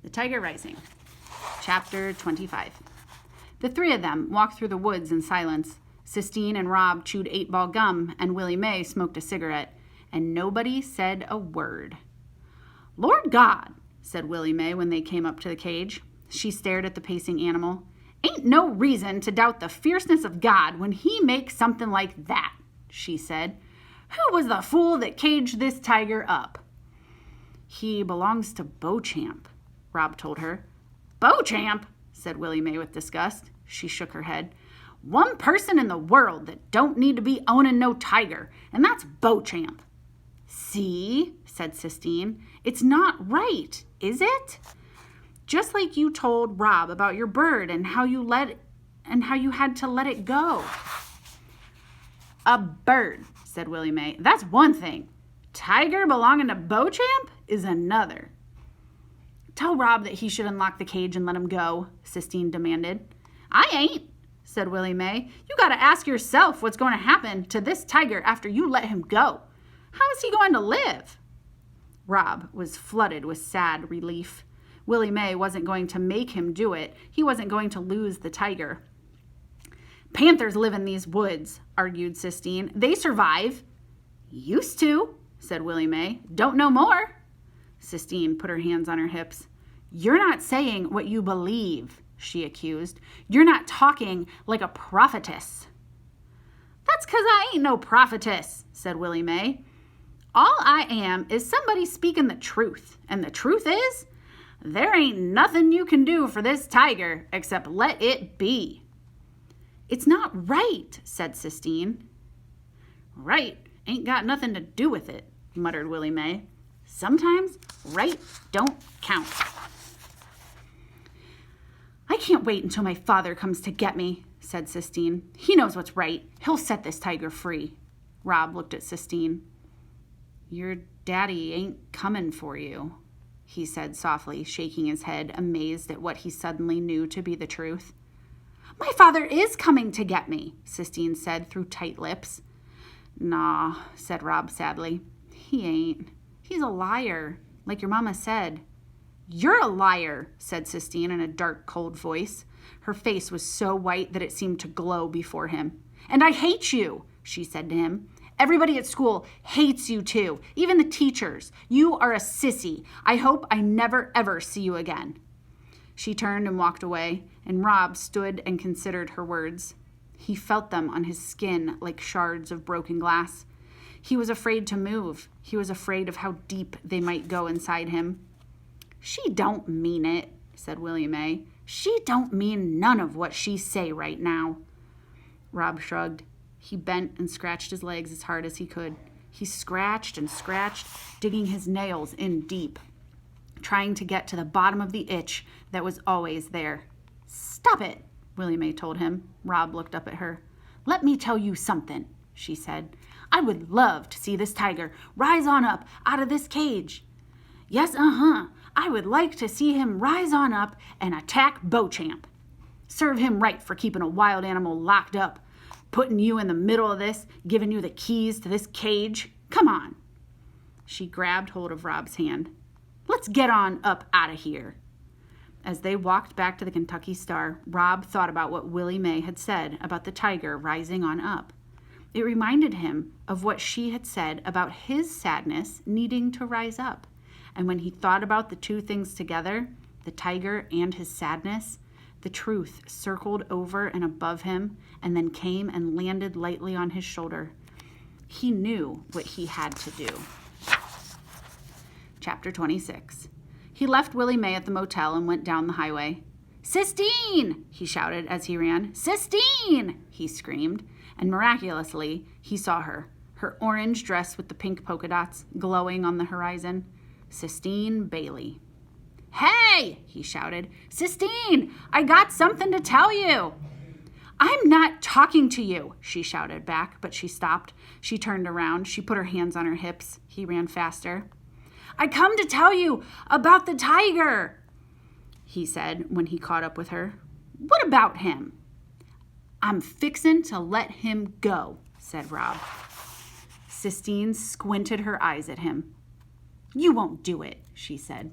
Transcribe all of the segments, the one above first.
The Tiger Rising. Chapter 25. The three of them walked through the woods in silence. Sistine and Rob chewed 8-ball gum, and Willie Mae smoked a cigarette, and nobody said a word. "Lord God," said Willie Mae when they came up to the cage. She stared at the pacing animal. "Ain't no reason to doubt the fierceness of God when he makes something like that," she said. "Who was the fool that caged this tiger up?" "He belongs to Beauchamp," Rob told her. "Beauchamp?" said Willie Mae with disgust. She shook her head. "One person in the world that don't need to be owning no tiger, and that's Beauchamp." "See," said Sistine, "it's not right, is it? Just like you told Rob about your bird and how you had to let it go." "A bird," said Willie Mae. "That's one thing. Tiger belonging to Beauchamp is another." "Tell Rob that he should unlock the cage and let him go," Sistine demanded. "I ain't," said Willie Mae. "You got to ask yourself what's going to happen to this tiger after you let him go. How is he going to live?" Rob was flooded with sad relief. Willie Mae wasn't going to make him do it. He wasn't going to lose the tiger. "Panthers live in these woods," argued Sistine. "They survive." "Used to," said Willie Mae. "Don't know more." Sistine put her hands on her hips. "You're not saying what you believe," she accused. "You're not talking like a prophetess." "That's 'cause I ain't no prophetess," said Willie Mae. "All I am is somebody speaking the truth. And the truth is, there ain't nothing you can do for this tiger except let it be." "It's not right," said Sistine. "Right ain't got nothing to do with it," muttered Willie Mae. "Sometimes right don't count." "I can't wait until my father comes to get me," said Sistine. "He knows what's right. He'll set this tiger free." Rob looked at Sistine. "Your daddy ain't coming for you," he said softly, shaking his head, amazed at what he suddenly knew to be the truth. "My father is coming to get me," Sistine said through tight lips. "Nah," said Rob sadly. "He ain't. He's a liar, like your mama said." "You're a liar," said Sistine in a dark, cold voice. Her face was so white that it seemed to glow before him. "And I hate you," she said to him. "Everybody at school hates you too, even the teachers. You are a sissy. I hope I never, ever see you again." She turned and walked away, and Rob stood and considered her words. He felt them on his skin like shards of broken glass. He was afraid to move. He was afraid of how deep they might go inside him. "She don't mean it," said Willie Mae. "She don't mean none of what she say right now." Rob shrugged. He bent and scratched his legs as hard as he could. He scratched and scratched, digging his nails in deep, trying to get to the bottom of the itch that was always there. "Stop it," Willie Mae told him. Rob looked up at her. "Let me tell you something," she said. "I would love to see this tiger rise on up out of this cage. Yes, I would like to see him rise on up and attack Beauchamp. Serve him right for keeping a wild animal locked up, putting you in the middle of this, giving you the keys to this cage. Come on." She grabbed hold of Rob's hand. "Let's get on up out of here." As they walked back to the Kentucky Star, Rob thought about what Willie Mae had said about the tiger rising on up. It reminded him of what she had said about his sadness needing to rise up. And when he thought about the two things together, the tiger and his sadness, the truth circled over and above him and then came and landed lightly on his shoulder. He knew what he had to do. Chapter 26. He left Willie Mae at the motel and went down the highway. "Sistine!" he shouted as he ran. "Sistine!" he screamed. And miraculously, he saw her orange dress with the pink polka dots glowing on the horizon. Sistine Bailey. "Hey!" he shouted. "Sistine, I got something to tell you." "I'm not talking to you," she shouted back, but she stopped. She turned around. She put her hands on her hips. He ran faster. "I come to tell you about the tiger," he said when he caught up with her. "What about him?" "I'm fixin' to let him go," said Rob. Sistine squinted her eyes at him. "You won't do it," she said.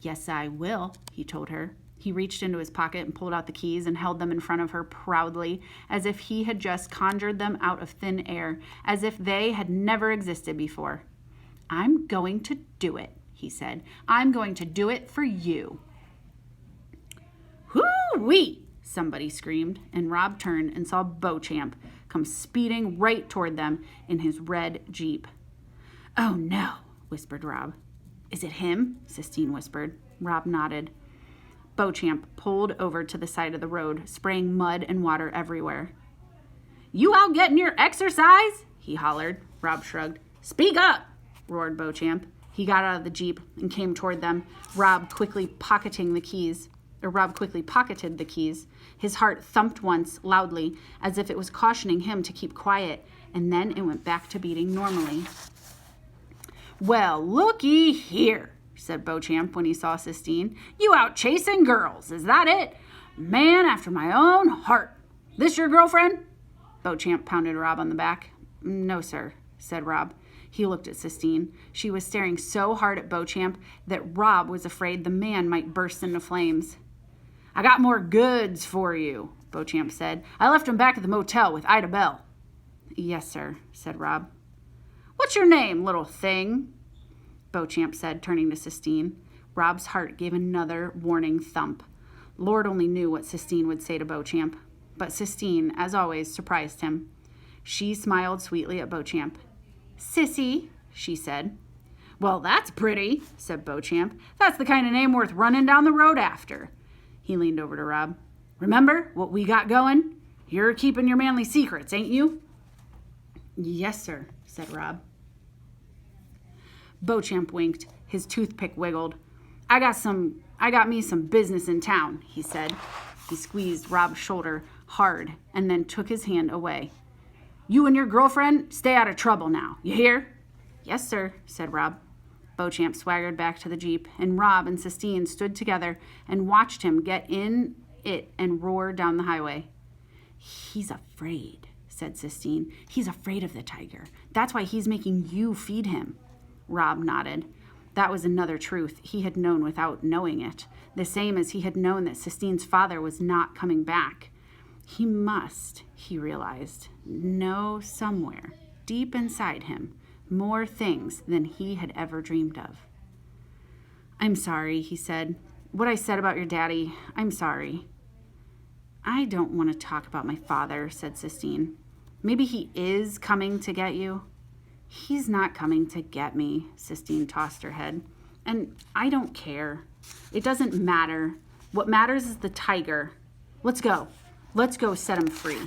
Yes, I will, he told her. He reached into his pocket and pulled out the keys and held them in front of her proudly, as if he had just conjured them out of thin air, as if they had never existed before. I'm going to do it, he said. I'm going to do it for you. Hoo-wee! Somebody screamed, and Rob turned and saw Beauchamp come speeding right toward them in his red Jeep. Oh, no, whispered Rob. Is it him? Sistine whispered. Rob nodded. Beauchamp pulled over to the side of the road, spraying mud and water everywhere. You out getting your exercise? He hollered. Rob shrugged. Speak up, roared Beauchamp. He got out of the Jeep and came toward them, Rob quickly pocketed the keys. His heart thumped once, loudly, as if it was cautioning him to keep quiet, and then it went back to beating normally. Well, looky here, said Beauchamp when he saw Sistine. You out chasing girls, is that it? Man after my own heart. This your girlfriend? Beauchamp pounded Rob on the back. No, sir, said Rob. He looked at Sistine. She was staring so hard at Beauchamp that Rob was afraid the man might burst into flames. I got more goods for you, Beauchamp said. I left them back at the motel with Ida Bell. Yes, sir, said Rob. What's your name, little thing? Beauchamp said, turning to Sistine. Rob's heart gave another warning thump. Lord only knew what Sistine would say to Beauchamp. But Sistine, as always, surprised him. She smiled sweetly at Beauchamp. Sissy, she said. Well, that's pretty, said Beauchamp. That's the kind of name worth running down the road after. He leaned over to Rob. Remember what we got going? You're keeping your manly secrets, ain't you? Yes, sir, said Rob. Beauchamp winked. His toothpick wiggled. I got me some business in town, he said. He squeezed Rob's shoulder hard and then took his hand away. You and your girlfriend stay out of trouble now, you hear? Yes, sir, said Rob. Beauchamp swaggered back to the Jeep, and Rob and Sistine stood together and watched him get in it and roar down the highway. He's afraid, said Sistine. He's afraid of the tiger. That's why he's making you feed him. Rob nodded. That was another truth he had known without knowing it, the same as he had known that Sistine's father was not coming back. He must, he realized, know somewhere, deep inside him, more things than he had ever dreamed of. I'm sorry, he said. What I said about your daddy, I'm sorry. I don't want to talk about my father, said Sistine. Maybe he is coming to get you. He's not coming to get me, Sistine tossed her head. And I don't care. It doesn't matter. What matters is the tiger. Let's go. Let's go set him free.